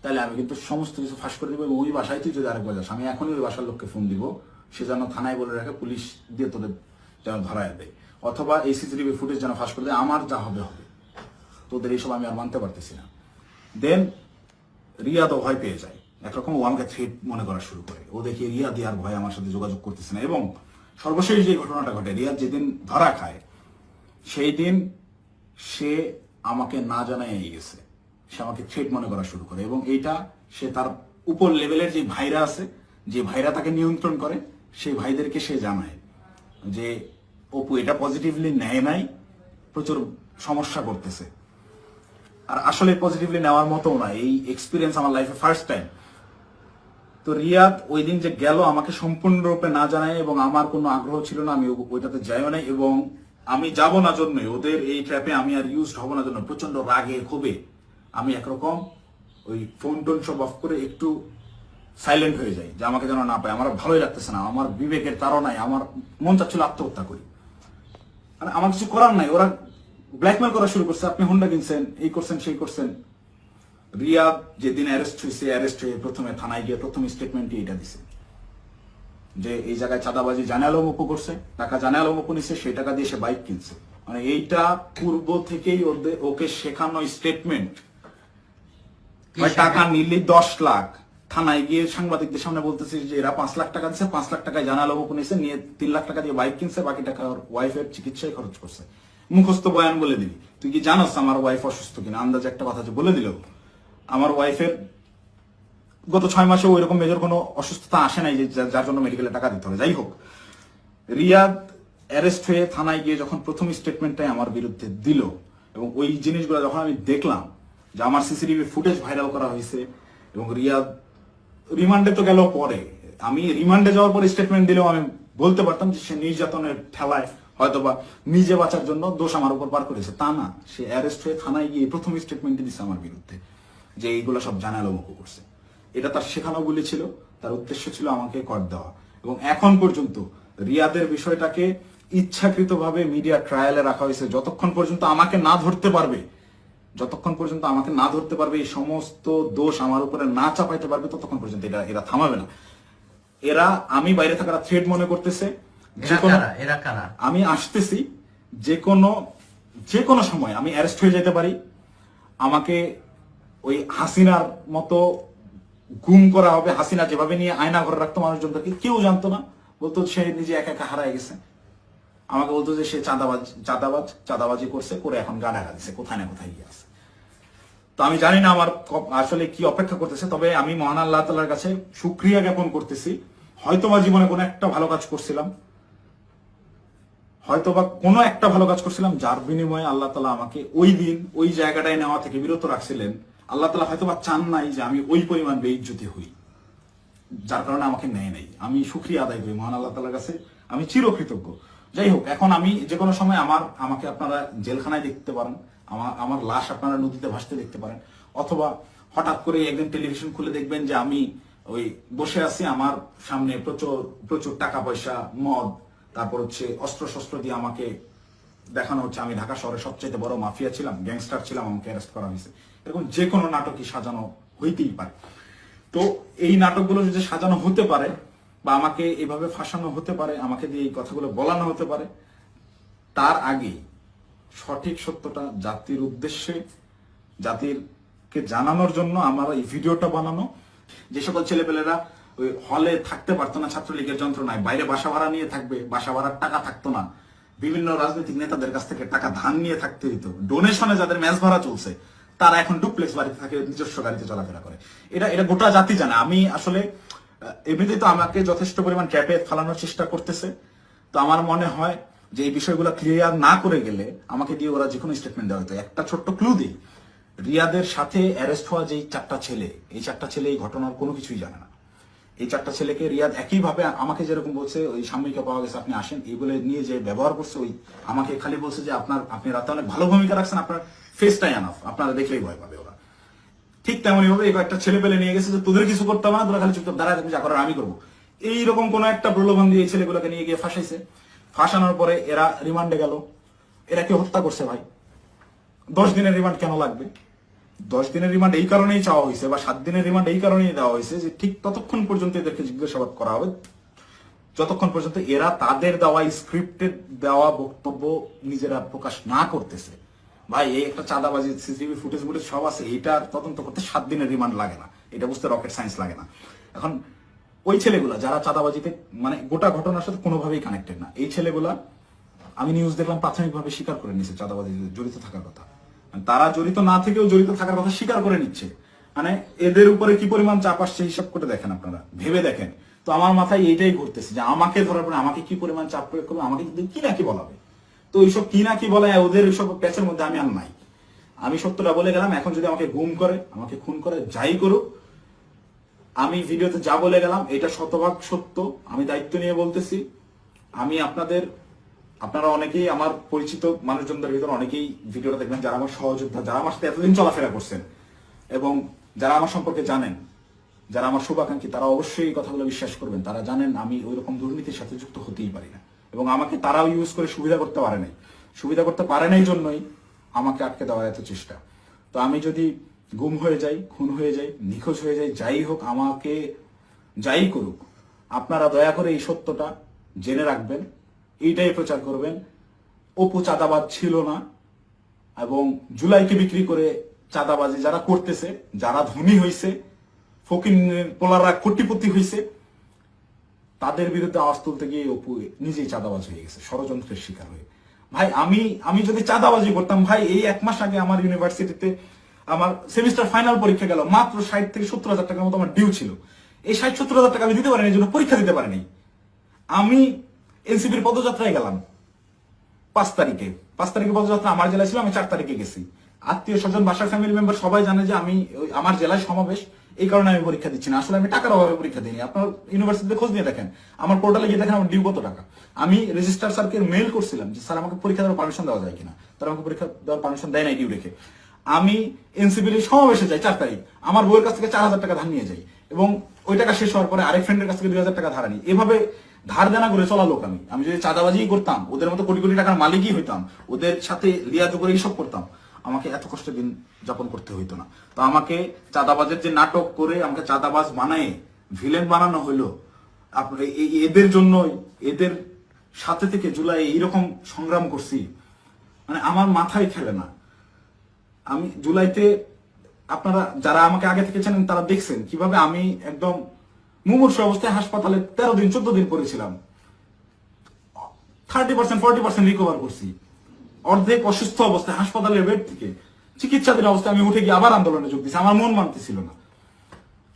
তাহলে আমি কিন্তু সমস্ত কিছু ফাঁস করে দিব, এবং ওই বাসায় তুই যদি আরেকবার যাস, আমি এখনই ওই বাসার লোককে ফোন দিব, সে যেন থানায় বলে রাখে, পুলিশ দিয়ে তোদের যেন ধরায় দেয়, অথবা এই সিসিটিভি ফুটেজ যেন ফাঁস করে দেয়, আমার যা হবে হবে, তোদের এইসব আমি আর মানতে পারতেছি না। দেন রিয়াদও ভয় পেয়ে যায়, একরকম ও আমাকে থ্রেট মনে করা শুরু করে। ও দেখে রিয়াদ আর ভয় আমার সাথে যোগাযোগ করতেছে না। এবং সর্বশেষ যে ঘটনাটা ঘটে, রিয়াদ যেদিন ধরা খায় সেই দিন সে আমাকে না জানাই গেছে, সে আমাকে থ্রেট মনে করা শুরু করে। এবং এইটা সে তার উপর লেভেলের যে ভাইরা আছে, যে ভাইরা তাকে নিয়ন্ত্রণ করে, সেই ভাইদেরকে সে জানায় যে অপু এটা পজিটিভলি নেয় নাই, প্রচুর সমস্যা করতেছে। আর আসলে পজিটিভলি নেওয়ার মতো না, এই এক্সপিরিয়েন্স আমার লাইফে ফার্স্ট টাইম। তো রিয়াদ ওই দিন যে গেল আমাকে সম্পূর্ণরূপে না জানায়, এবং আমার কোনো আগ্রহ ছিল না, আমি ওইটাতে যাইও নাই, এবং আমি যাব না জন্যই, ওদের এই ট্র্যাপে আমি আর ইউজ হব না জন্য প্রচন্ড রাগে ক্ষোভে আমি একরকম ওই ফোন টোন সব অফ করে একটু সাইলেন্ট হয়ে যাই, যে আমাকে যেন না পায়। আমার ভালোই লাগতেছে না, আমার বিবেকের তাড়নায় আমার মন চাচ্ছিল আত্মহত্যা করি। মানে আমার কিছু করার নাই, ওরা ব্ল্যাকমেল করা শুরু করছে, আপনি হোন্ডা কিনছেন, এই করছেন সেই করছেন। রিয়াদ যেদিন অ্যারেস্ট হয়েছে, অ্যারেস্ট হয়ে প্রথমে থানায় গিয়ে প্রথম স্টেটমেন্টই এটা দিছে যে এই জায়গায় চাঁদাবাজি জানে আলম অপু করছে, টাকা জানে আলম অপু নিছে, সেই টাকা দিয়ে সে বাইক কিনছে। মানে এইটা পূর্ব থেকেই ওকে শেখানো স্টেটমেন্ট। টাকা নিলে 10 লাখ, থানায় গিয়ে সাংবাদিকদের সামনে বলতেছে যে এরা 5 লাখ টাকা দিচ্ছে, 5 লাখ টাকায় জানা আলম অপু নিছে, নিয়ে 3 লাখ টাকা দিয়ে বাইক কিনছে, বাকি টাকা ওর ওয়াইফের চিকিৎসায় খরচ করছে। মুখস্থ বয়ান বলে দিবি, তুই কি জানোস আমার ওয়াইফ অসুস্থ কিনা? আন্দাজে একটা কথা যে বলে দিল, আমার ওয়াইফের গত 6 মাসে ওইরকম মেজর কোনো অসুস্থতা আসে নাই যে যার জন্য মেডিকেলে টাকা দিতে হবে। যাই হোক, রিয়াদ অ্যারেস্ট হয়ে থানায় গিয়ে যখন প্রথম স্টেটমেন্টটাই আমার বিরুদ্ধে দিল, এবং ওই জিনিসগুলো যখন আমি দেখলাম, যে আমার সিসিটিভি ফুটেজ ভাইরাল করা হয়েছে এবং রিয়াদ রিমান্ডে তো গেল পরে, আমি রিমান্ডে যাওয়ার পর স্টেটমেন্ট দিলেও আমি বলতে পারতাম যে সে নির্যাতনের ঠেলায় হয়তোবা নিজে বাঁচার জন্য দোষ আমার উপর পার করেছে, তা না, সে অ্যারেস্ট হয়ে থানায় গিয়ে প্রথম স্টেটমেন্টই দিচ্ছে আমার বিরুদ্ধে যে এইগুলো সব জানালো মুখ করছে। এটা তার শেখানো বলে ছিল, তার উদ্দেশ্য ছিল আমাকে কর দেওয়া। এবং এখন পর্যন্ত রিয়াদের বিষয়টাকে ইচ্ছাকৃতভাবে মিডিয়া ট্রায়ালে রাখা হয়েছে, যতক্ষণ পর্যন্ত আমাকে না ধরতে পারবে, যতক্ষণ পর্যন্ত আমাকে না ধরতে পারবে, এই সমস্ত দোষ আমার উপরে না চাপাইতে পারবে, ততক্ষণ পর্যন্ত এরা থামাবে না। এরা আমি বাইরে থাকার থ্রেড মনে করতেছে, আমি আসতেছি যে কোনো সময় আমি অ্যারেস্ট হয়ে যেতে পারি, আমাকে ওই হাসিনার মতো গুম করা হবে। হাসিনা যেভাবে নিয়ে আয়না ঘরে রাখতো মানুষজনদেরকে, কেউ জানতো না, বলতো সে নিজে একা একা হারায় গেছে। আমাকে বলতো যে সে চাঁদাবাজি করছে, করে এখন গানা গাইছে, কোথায় না কোথায় গিয়ে আছে। তো আমি জানি না আমার আসলে কি অপেক্ষা করতেছে, তবে আমি মহান আল্লাহ তাআলার কাছে শুকরিয়া জ্ঞাপন করতেছি। হয়তোবা জীবনে কোনো একটা ভালো কাজ করছিলাম, যার বিনিময়ে আল্লাহ তাআলা আমাকে ওই দিন ওই জায়গাটায় নেওয়া থেকে বিরত রাখছিলেন। আল্লাহ তাআলা হয়তোবা চান নাই যে আমি ওই পরিমাণ বেইজ্জতি হই, যার কারণে আমাকে নেয় নাই। আমি শুকরিয়া আদায় করি মহান আল্লাহ তাআলার কাছে, আমি চিরকৃতজ্ঞ। যাই হোক, এখন আমি যে কোনো সময় আমাকে আপনারা জেলখানায় দেখতে পারেন, আমার লাশ আপনারা নদীতে ভাসতে দেখতে পারেন, অথবা হঠাৎ করে একদিন টেলিভিশন খুলে দেখবেন যে আমি ওই বসে আছি, আমার সামনে প্রচুর প্রচুর টাকা পয়সা, মদ, তারপর হচ্ছে অস্ত্র শস্ত্র দিয়ে আমাকে দেখানো হচ্ছে আমি ঢাকা শহরের সবচেয়ে বড় মাফিয়া ছিলাম, গ্যাংস্টার ছিলাম, আমাকে অ্যারেস্ট করা হয়েছে। এরকম যে কোনো নাটকই সাজানো হইতেই পারে। তো এই নাটকগুলো যদি সাজানো হতে পারে বা আমাকে এভাবে ফাঁসানো হতে পারে, আমাকে দিয়ে এই কথাগুলো বলানো হতে পারে, তার আগে সঠিক সত্যটা জাতির উদ্দেশ্যে, জাতিরকে জানানোর জন্য আমার এই ভিডিওটা বানানো। যে সকল ছেলেপেলেরা ওই হলে থাকতে পারতো না ছাত্রলীগের যন্ত্রণায়, বাইরে বাসা ভাড়া নিয়ে থাকবে, বাসা ভাড়ার টাকা থাকতো না, বিভিন্ন রাজনৈতিক নেতাদের কাছ থেকে টাকা ধার নিয়ে থাকতে হইত, ডোনেশনে যাদের ম্যাচ ভাড়া চলছে, তারা এখন ডুপ্লেক্স বাড়িতে থাকে, নিজস্ব গাড়িতে চলাফেরা করে। এটা গোটা জাতি জানে। আমি আসলে এমনিতেই তো আমাকে যথেষ্ট পরিমাণ ক্যাপে ফালানোর চেষ্টা করতেছে। তো আমার মনে হয় যে এই বিষয়গুলো ক্লিয়ার না করে গেলে আমাকে দিয়ে ওরা যে কোনো স্টেটমেন্ট দেওয়া হতো। একটা ছোট্ট ক্লু দিই, রিয়াদের সাথে অ্যারেস্ট হওয়া যে চারটা ছেলে, এই চারটা ছেলে এই ঘটনার কোনো কিছুই জানে না। এই চারটা ছেলেকে রিয়াদ একইভাবে আমাকে যেরকম বলছে ওই সাময়িকা পাওয়া গেছে আপনি আসেন, এইগুলো নিয়ে যে ব্যবহার করছে, ওই আমাকে খালি বলছে যে আপনি রাতে অনেক ভালো ভূমিকা রাখছেন, আপনার ফেসটাই আনাফ, আপনারা দেখলেই ভয় পাবে ওরা। ঠিক তেমনই ভাবে এই একটা ছেলে পেলে নিয়ে গেছে যে তোদের কিছু করতে হবে না, তোরা খালি চুপচাপ দাঁড়ায় থাকবি, যা করার আমি করবো। এইরকম কোন একটা প্রলোভন দিয়ে এই ছেলেগুলোকে নিয়ে গিয়ে ফাঁসাইছে। ফাঁসানোর পরে এরা রিমান্ডে গেল। এরা কি হত্যা করছে ভাই? 10 দিনের রিমান্ড কেন লাগবে? 10 দিনের রিমান্ড এই কারণেই চাওয়া হয়েছে, বা 7 দিনের রিমান্ড এই কারণেই দেওয়া হয়েছে যে ঠিক ততক্ষণ পর্যন্ত এদেরকে জিজ্ঞাসাবাদ করা হবে যতক্ষণ পর্যন্ত এরা তাদের দেওয়া স্ক্রিপ্টেড দেওয়া বক্তব্য নিজেরা প্রকাশ না করতেছে। ভাই এই একটা চাঁদাবাজি সিসিটিভি ফুটেজ ফুটেজ সব আছে, এটার তদন্ত করতে 7 দিনের রিমান্ড লাগে না, এটা বুঝতে রকেট সায়েন্স লাগে না। এখন ওই ছেলেগুলা যারা চাঁদাবাজিতে মানে গোটা ঘটনার সাথে কোনোভাবেই কানেক্টেড না, এই ছেলেগুলা আমি নিউজ দেখলাম প্রাথমিকভাবে স্বীকার করে নিচ্ছে চাঁদাবাজি জড়িত থাকার কথা। তারা জড়িত না থেকেও জড়িত থাকার কথা স্বীকার করে নিচ্ছে। মানে এদের উপরে কি পরিমাণ চাপ আসছে হিসাব করে দেখেন, আপনারা ভেবে দেখেন। তো আমার মাথায় এইটাই ঘুরতেছে যে আমাকে ধরার পরে আমাকে কি পরিমাণ চাপ প্রয়োগ করবে, আমাকে কি না কি বলাবে। তো এইসব কি না কি বলা, ওদের এইসব প্যাচের মধ্যে আমি আর নাই। আমি সত্যটা বলে গেলাম, এখন যদি আমাকে গুম করে, আমাকে খুন করে, যাই করুক, আমি ভিডিওতে যা বলে গেলাম এটা শতভাগ সত্য, আমি দায়িত্ব নিয়ে বলতেছি। আমি আপনারা অনেকেই আমার পরিচিত মানুষজনদের ভিতরে অনেকেই ভিডিওটা দেখবেন যারা আমার সহযোদ্ধা, যারা আমার সাথে এতদিন চলাফেরা করছেন এবং যারা আমার সম্পর্কে জানেন, যারা আমার শুভাকাঙ্ক্ষী, তারা অবশ্যই এই কথাগুলো বিশ্বাস করবেন। তারা জানেন আমি ওই রকম দুর্নীতির সাথে যুক্ত হতেই পারি না, এবং আমাকে তারাও ইউজ করে সুবিধা করতে পারে নাই। সুবিধা করতে পারে নাই জন্যই আমাকে আটকে দেওয়ার এত চেষ্টা। তো আমি যদি গুম হয়ে যাই, খুন হয়ে যাই, নিখোঁজ হয়ে যাই, যাই হোক, আমাকে যাই করুক, আপনারা দয়া করে এই সত্যটা জেনে রাখবেন, এইটাই প্রচার করবেন। অপু চাঁদাবাজ ছিল না, এবং জুলাইকে বিক্রি করে চাঁদাবাজি যারা করতেছে, যারা ধনী হয়েছে, ফকির পোলারা কোটিপতি হয়েছে, তাদের বিরুদ্ধে আওয়াজ তুলতে গিয়ে অপু নিজেই চাঁদাবাজ হয়ে গেছে, ষড়যন্ত্রের শিকার হয়ে। ভাই আমি যদি চাঁদাবাজি করতাম, ভাই এই 1 মাস আগে আমার ইউনিভার্সিটিতে আমার সেমিস্টার ফাইনাল পরীক্ষা গেল, মাত্র 60 থেকে 70 হাজার টাকার মতো আমার ডিউ ছিল। এই 60-70 হাজার টাকা আমি দিতে পারিনি, এই জন্য পরীক্ষা দিতে পারিনি। আমি এনসিপির পদযাত্রায় গেলাম 5 তারিখে পদযাত্রা আমার জেলায় ছিল, আমি 4 তারিখে গেছি। আত্মীয় স্বজন, বাসার ফ্যামিলি মেম্বার সবাই জানে যে আমি আমার জেলায় সমাবেশ, এই কারণে আমি পরীক্ষা দিচ্ছি না। আসলে আমি টাকার অভাবে পরীক্ষা দিইনি। আপনার ইউনিভার্সিটিতে খোঁজ নিয়ে দেখেন, আমার পোর্টালে গিয়ে দেখেন আমার ডিউ কত টাকা। আমি রেজিস্ট্রার স্যারকে মেইল করছিলাম যে স্যার আমাকে পরীক্ষা দেওয়ার পারমিশন দেওয়া যায় কিনা, তারা আমাকে পরীক্ষা দেওয়ার পারমিশন দেয় নাই ডিউ রেখে। আমি এনসিপির সমাবেশে যাই 4 তারিখ, আমার বউয়ের কাছ থেকে 4,000 টাকা ধার নিয়ে যাই, এবং ওই টাকা শেষ হওয়ার পরে আরেক ফ্রেন্ডের কাছ থেকে 2,000 টাকা ধার আনি। এভাবে ধার দেনা করে চলা লোক আমি। আমি যদি চাঁদাবাজি করতাম, ওদের মতো কোটি কোটি টাকার মালিকই হইতাম, ওদের সাথে লিয়াজু করে এইসব করতাম, আমাকে এত কষ্টের দিন যাপন করতে হইতো না। তো আমাকে চাঁদাবাজের যে নাটক করে আমাকে চাঁদাবাজ বানায় ভিলেন বানানো হইলো, আপনার এদের জন্যই, এদের সাথে থেকে জুলাই এইরকম সংগ্রাম করছি, মানে আমার মাথায় খেলে না। আমি জুলাইতে, আপনারা যারা আমাকে আগে থেকে চেনেন তারা দেখছেন কিভাবে আমি একদম মুমূর্ষ অবস্থায় হাসপাতালে 13 দিন 14 দিন পড়েছিলাম। 30% 40% রিকভার করছি। অর্ধেক অসুস্থ অবস্থায় হাসপাতালের বেড থেকে চিকিৎসাধীন অবস্থায় আমি উঠে গিয়ে আবার আন্দোলনে যোগ দিয়েছি। আমার মন মানতেছিল না,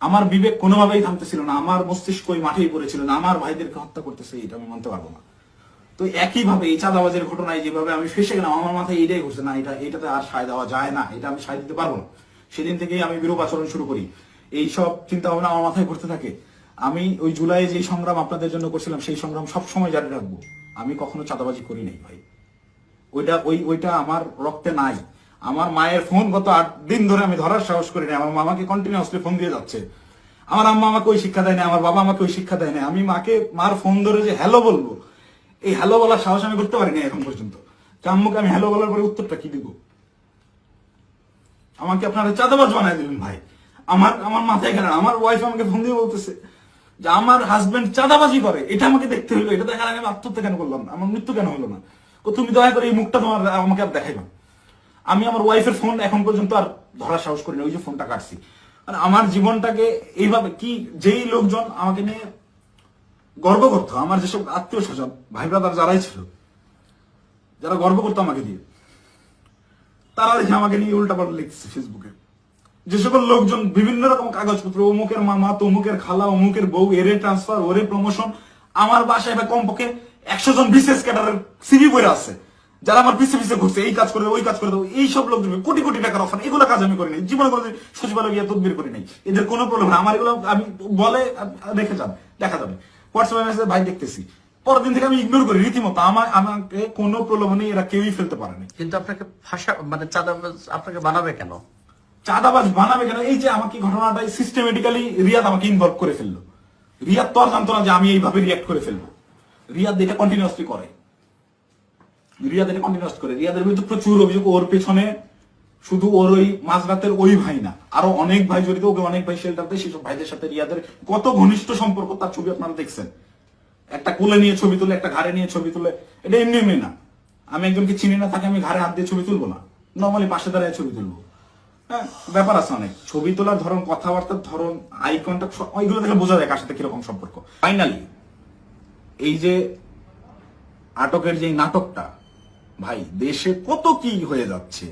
আমার বিবেক কোনোভাবেই থামতেছিল না, আমার মস্তিষ্ক ওই মাঠেই পড়েছিল না, আমার ভাইদেরকে হত্যা করতেছে, এটা আমি মানতে পারবো না। তো একইভাবে এই চাঁদাবাজের ঘটনায় যেভাবে আমি ফেসে গেলাম, আমার মাথায় এইটাই ঘুরছে, না এটাতে আর সায় দেওয়া যায় না, এটা আমি সায় দিতে পারবো না। সেদিন থেকেই আমি বিরূপ আচরণ শুরু করি। এইসব চিন্তা ভাবনা আমার মাথায় ঘুরতে থাকে। আমি ওই জুলাইয়ে যে সংগ্রাম আপনাদের জন্য করছিলাম, সেই সংগ্রাম সবসময় জারি রাখবো। আমি কখনো চাঁদাবাজি করি নাই ভাই, ওইটা আমার রক্তে নাই। আমার মায়ের ফোন গত 8 দিন ধরে আমি ধরার সাহস করি না। আমার মামাকে কন্টিনিউয়াসলি ফোন দিয়ে যাচ্ছে। আমার আম্মা আমাকে ওই শিক্ষা দেয় না, আমার বাবা আমাকে ওই শিক্ষা দেয় না। আমি মার ফোন ধরে যে হ্যালো বলবো, এই হ্যালো বলার সাহস আমি করতে পারিনি এখন পর্যন্ত। আম্মুকে আমি হ্যালো বলার পরে উত্তরটা কি দিব? আমাকে আপনারা চাঁদাবাজ বানায় দিলেন ভাই। আমার মাথায় গেল। আমার ওয়াইফ আমাকে ফোন দিয়ে বলতেছে যে আমার হাজবেন্ড চাঁদাবাজি করে, এটা আমাকে দেখতে হইলো, এটা দেখার আগে আমি আত্মহত্যা কেন করলাম না, আমার মৃত্যু কেন হলো না? তুমি দয়া করে এই মুখটা তোমার আমাকে আর দেখাইবা। আমি আমার ওয়াইফের ফোন এখন পর্যন্ত আর ধরার সাহস করি না, ওই যে ফোনটা কাটছি। মানে আমার জীবনটাকে এইভাবে কি, যেই লোকজন আমাকে নিয়ে গর্ব করতো, আমার যেসব আত্মীয় স্বজন ভাই ব্রাদার যারাই ছিল, যারা গর্ব করতো আমাকে দিয়ে, তারা দেখে আমাকে নিয়ে উল্টাপাল্টা লিখছে ফেসবুকে। যে সকল লোকজন বিভিন্ন রকম কাগজপত্র, অমুকের মামা, তমুকের খালা, অমুকের বউ, এরে ট্রান্সফার, ওরে প্রমোশন, আমার বাসায় বা কমপক্ষে 100 জন বিশেষ ক্যাডারের সিভি বইরা আছে, যারা আমার পিছে পিছে ঘুরছে, এই কাজ করে ওই কাজ করে দেবো, এই সব লোকজন কোটি কোটি টাকার অফার, এগুলো কাজ আমি করি নাই জীবনে, করে সচিবালয় গিয়ে তদবির করি নাই। এদের কোনো প্রবলেম না, আমার এগুলো আমি বলে রেখে যান, দেখা যাবে হোয়াটসঅ্যাপে মেসেজ, ভাই দেখতেছি, পরের দিন থেকে আমি ইগনোর করি রীতিমতো। আমাকে কোনো প্রলোভনে এরা কেউই ফেলতে পারেনি। কিন্তু আপনাকে ভাষা মানে চাঁদাবাজ আপনাকে বানাবে কেন? চাঁদাবাজ বানাবে কেন? এই যে আমাকে ঘটনাটাই সিস্টেমেটিক্যালি রিয়াদ আমাকে ইনভলভ করে ফেললো। রিয়াদ তো আর জানতো না যে আমি এইভাবে রিয়াক্ট করে ফেলবো। রিয়াদ এটা কন্টিনিউয়াসলি করে, রিয়াদের বিরুদ্ধে প্রচুর অভিযোগ। ওর পেছনে শুধু ওর ওই মাঝরাতের ওই ভাই না, আরো অনেক ভাই জড়িত। ওকে অনেক ভাই শেল্টার দেয়, সেসব ভাইদের সাথে রিয়াদের কত ঘনিষ্ঠ সম্পর্ক, তার ছবি আপনারা দেখছেন। একটা কোলে নিয়ে ছবি তুলে, একটা ঘাড়ে নিয়ে ছবি তুলে, এটা এমনি এমনি না। আমি একজনকে চিনি না, তাকে আমি ঘাড়ে হাত দিয়ে ছবি তুলবো না, নর্মালি পাশে দাঁড়ায় ছবি তুলবো। হ্যাঁ, ব্যাপার আছে অনেক। ছবি তোলার ধরন, কথাবার্তার ধরন, আই কন্টাক্ট, ওইগুলো দেখে বোঝা যায় কার সাথে কিরকম সম্পর্ক। ফাইনালি এই যে আটকের যে নাটকটা, ভাই দেশে কত কি হয়ে যাচ্ছে,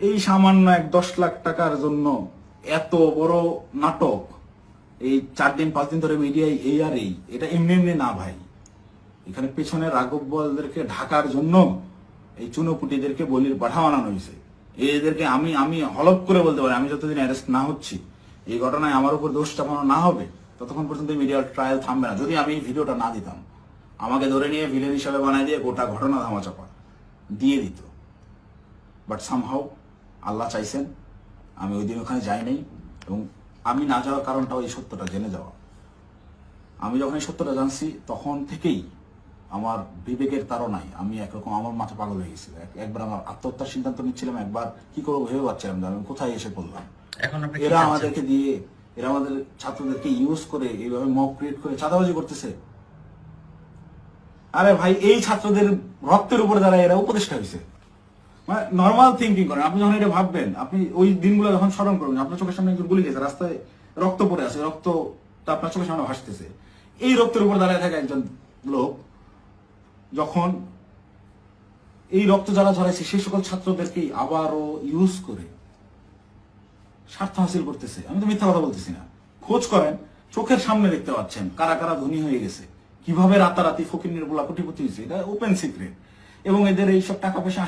এই সামান্য 10 লাখ টাকার জন্য এত বড় নাটক, এই 4 দিন 5 দিন ধরে মিডিয়ায় এই আর এই, এটা এমনি এমনি না ভাই। এখানে পেছনে রাঘব বোয়ালদেরকে ঢাকার জন্য এই চুনোপুটিদেরকে বলির পাঠা বানানো হয়েছে। এদেরকে আমি হলপ করে বলতে পারি, আমি যতদিন অ্যারেস্ট না হচ্ছি, এই ঘটনায় আমার উপর দোষ চাপানো না হবে, ততক্ষণ পর্যন্ত মিডিয়ার ট্রায়াল থামবে না। যদি আমি এই ভিডিওটা না দিতাম, আমাকে ধরে নিয়ে ভিলেন হিসাবে বানাই দিয়ে গোটা ঘটনা ধামাচাপা দিয়ে দিত। বাট সামহাউ আল্লাহ চাইছেন আমি ওই দিন ওখানে যাই নাই, এবং আমি না যাওয়ার কারণটাও এই সত্যটা জেনে যাওয়া। আমি যখন এই সত্যটা জানছি, তখন থেকেই আমার বিবেকের তাড়নায় আমি একরকম আমার মাথা পাগল হয়ে গেছিল। একবার আমার আত্মহত্যার সিদ্ধান্ত নিচ্ছিলাম, একবার কি করবো ভেবে পাচ্ছিলাম যে আমি কোথায় এসে পড়লাম। এরা আমাদেরকে দিয়ে, এরা আমাদের ছাত্রদেরকে ইউজ করে এইভাবে মব ক্রিয়েট করে চাঁদাবাজি করতেছে। আরে ভাই, এই ছাত্রদের রক্তের উপরে দাঁড়ায় এরা উপদেষ্টা হয়েছে। মানে নর্মাল থিঙ্কিং করেন আপনি, যখন এটা ভাববেন, আপনি ওই দিনগুলো যখন স্মরণ করবেন, আপনার চোখের সামনে একজন গুলি গেছে, রাস্তায় রক্ত পড়ে আছে, রক্তটা আপনার চোখের সামনে ভাসতেছে। এই রক্তের উপর দাঁড়ায় থাকা একজন লোক যখন এই রক্ত যারা ঝরাইছে, সেই সকল ছাত্রদেরকেই আবারও ইউজ করে স্বার্থ হাসিল করতেছে। আমি তো মিথ্যা কথা বলতেছি না, খোঁজ করেন, চোখের সামনে দেখতে পাচ্ছেন কারা কারা ধনী হয়ে গেছে, কিভাবে রাতারাতি ফকির নির্বলা কোটিপতি হয়েছে, এটা ওপেন সিক্রেট। এবং এদের এইসব টাকা পয়সা